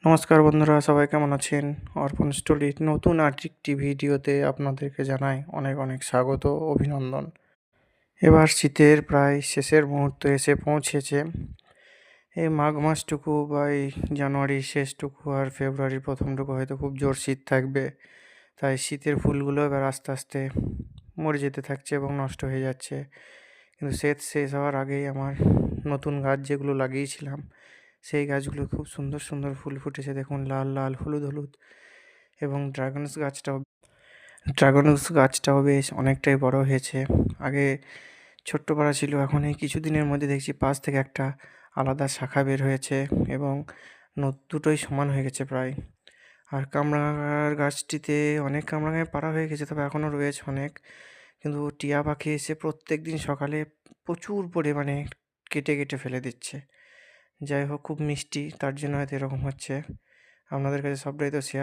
নমস্কার বন্ধুরা, সবাই কেমন আছেন? অর্পণ স্টোরির নতুন আরেকটি ভিডিওতে আপনাদেরকে জানাই অনেক অনেক স্বাগত, অভিনন্দন। এবার শীতের প্রায় শেষের মুহূর্ত এসে পৌঁছেছে। এই মাঘ মাসটুকু বা এই জানুয়ারির শেষটুকু আর ফেব্রুয়ারির প্রথমটুকু হয়তো খুব জোর শীত থাকবে। তাই শীতের ফুলগুলো এবার আস্তে আস্তে মরে যেতে থাকছে এবং নষ্ট হয়ে যাচ্ছে। কিন্তু শীত শেষ হওয়ার আগেই আমার নতুন গাছ যেগুলো লাগিয়েছিলাম, সেই গাছগুলো খুব সুন্দর সুন্দর ফুল ফুটেছে। দেখুন, লাল লাল, হলুদ হলুদ। এবং ড্রাগনস গাছটাও বেশ অনেকটাই বড় হয়েছে। আগে ছোট্ট পাড়া ছিল, এখন এই কিছুদিনের মধ্যে দেখছি পাশ থেকে একটা আলাদা শাখা বের হয়েছে এবং দুটোই সমান হয়ে গেছে প্রায়। আর কামরাঙার গাছটিতে অনেক কামরাঙায় পাড়া হয়ে গেছে, তবে এখনও রয়েছে অনেক। কিন্তু টিয়া পাখি এসে প্রত্যেক দিন সকালে প্রচুর পরিমাণে কেটে কেটে ফেলে দিচ্ছে। যাই হোক, খুব মিষ্টি, তার জন্য হয়তো এরকম হচ্ছে। আপনাদের কাছে সবটাই তো শেয়ার।